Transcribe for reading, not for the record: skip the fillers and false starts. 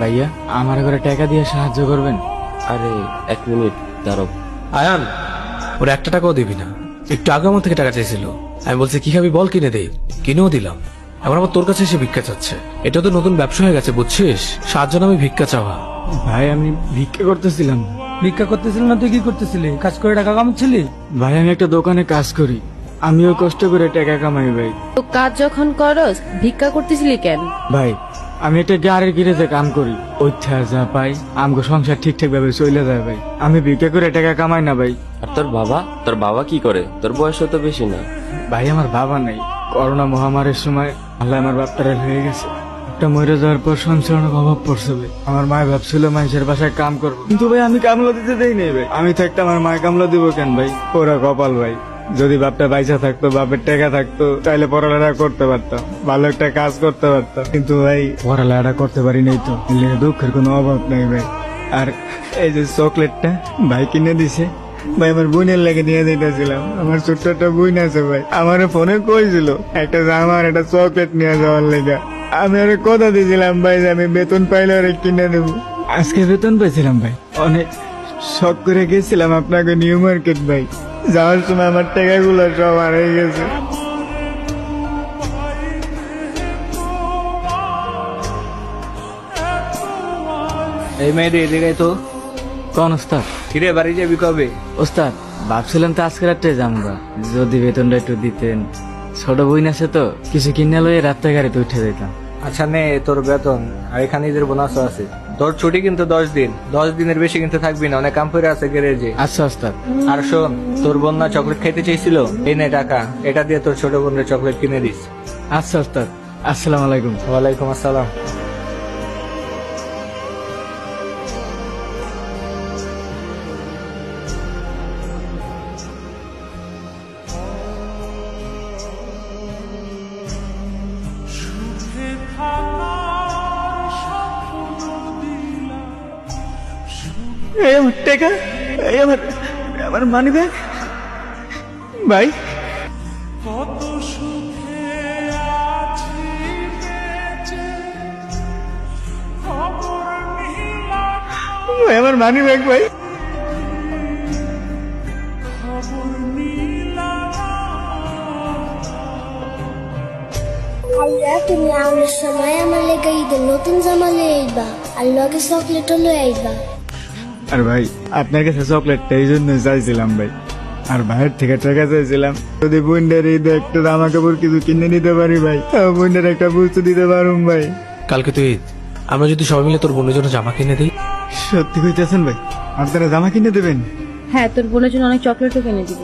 ভাইয়া আমার ঘরে টাকা দিয়ে সাহায্য করবেন? আরে 1 মিনিট দাঁড়াও। আয়ান, ওর 1 টাকাও দিবি না। একটু আগে আমার থেকে টাকা চাইছিল, আমি বলছি কি খাবি বল, কিনে দেই, কিনেও দিলাম। এখন আবার তোর কাছে এসে ভিক্ষা চাচ্ছে। এটা তো নতুন ব্যবসা হয়ে গেছে, বুঝছিস? সাহায্য নামে ভিক্ষা চাওয়া। ভাই আমি ভিক্ষা করতেছিলাম। ভিক্ষা করতেছিলি না? তুই কি করতেছিলি? কাজ করে টাকা কামাচ্ছিলি? ভাই আমি একটা দোকানে কাজ করি, আমিও কষ্ট করে টাকা কামাই ভাই। তো কাজ যখন করস ভিক্ষা করতেছিলি কেন? ভাই আমি একটা গাড়ির গিরেজে কাম করি, ওইটা যা পাই আমগো সংসার ঠিকঠাক ভাবে চলে যায় ভাই। আমি ভিক্ষা করে টাকা কামাই না ভাই। আর তোর বাবা কি করে? তোর বয়স তো বেশি না। ভাই আমার বাবা নেই, করোনা মহামারীর সময় আল্লাহ আমার বাপটারে হয়ে গেছে। একটা মরে যাওয়ার পর সংসারের অভাব পড়ছে ভাই। আমার মা ভাবছিল মানুষের বাসায় কাম করবো, কিন্তু ভাই আমি কামলা দিতে দেই নাই ভাই। আমি থাকতে আমার মায় কামলা দিব কেন ভাই? ওরা কপাল ভাই। যদি বাপটা বাইচা থাকতো, বাপের টাকা থাকতো, তাহলে পড়ালেখা করতে পারতাম, ভালো একটা কাজ করতে পারতাম। কিন্তু ভাই পড়ালেখাটা করতে পারি নাই, তো দুঃখের কোনো অভাব নাই ভাই। আর এই যে চকলেটটা ভাই কিনে দিছে ভাই, আমার বোনের লাগে নিয়ে দিতেছিলাম। আমার ছোট্ট একটা বোন আছে ভাই, আমার ফোনে কইছিল একটা জামা আর একটা চকলেট নিয়ে যাওয়ার লেগে। আমি আরে কথা দিয়েছিলাম ভাই যে আমি বেতন পাইলে আরে কিনে দেবো। আজকে বেতন পাইছিলাম ভাই, অনেক শখ করে গেছিলাম আপনাকে নিউ মার্কেট ভাই। যাওয়ার সময় আমার টাকাগুলো সব হারিয়ে গেছে। এই মেয়েদের এদিকে তো কোন ওস্তাদ? ফিরে বাড়ি যাবি কবে? ওস্তাদ ভাবছিলাম তো আজকে রাত্রে যামগা, যদি বেতনটা একটু দিতেন। ছোট বোন আছে তো, কিছু কিনে লয়ে রাত্রে গাড়িতে উঠে যেতাম। আচ্ছা নে তোর বেতন, আর এখানে ঈদের বোনাসও আছে। তোর ছুটি কিন্তু 10 দিন, 10 দিনের বেশি কিন্তু থাকবি না, অনেক কাম করে আছে গ্যারেজে। আচ্ছা ওস্তাদ। আর শোন, তোর বোন না চকলেট খাইতে চাইছিল, এই নে টাকা, এটা দিয়ে তোর ছোট বোনের চকলেট কিনে দিস। আচ্ছা ওস্তাদ, আসসালামু আলাইকুম। ওয়ালাইকুম আসসালাম। এই আমার টাকা, এই আমার মানি ব্যাগ ভাই। ভাই আমার মানি ব্যাগ ভাই। আল্লাহ তুমি আমার সময় আমার লেগে ঈদের নতুন জামা লয়ে আইবা, আর লগে চকলেটও লয়ে আইবা। আর ভাই আপনার কাছে চকলেটটা এই জন্য চাইছিলাম ভাই, আর ভাইয়ের থেকে টাকা চাইছিলাম। যদি বোনদের ঈদে একটা জামা কাপড় কিছু কিনে নিতে পারি ভাই, বোনদের একটা বুঝতে দিতে পারুম ভাই। কালকে তুই ঈদ, আমরা যদি সবাই মিলে তোর বোনের জন্য জামা কিনে দিই। সত্যি কইতেছেন ভাই? আপনারা জামা কিনে দেবেন? হ্যাঁ, তোর বোনের জন্য অনেক চকলেটও কিনে দিব।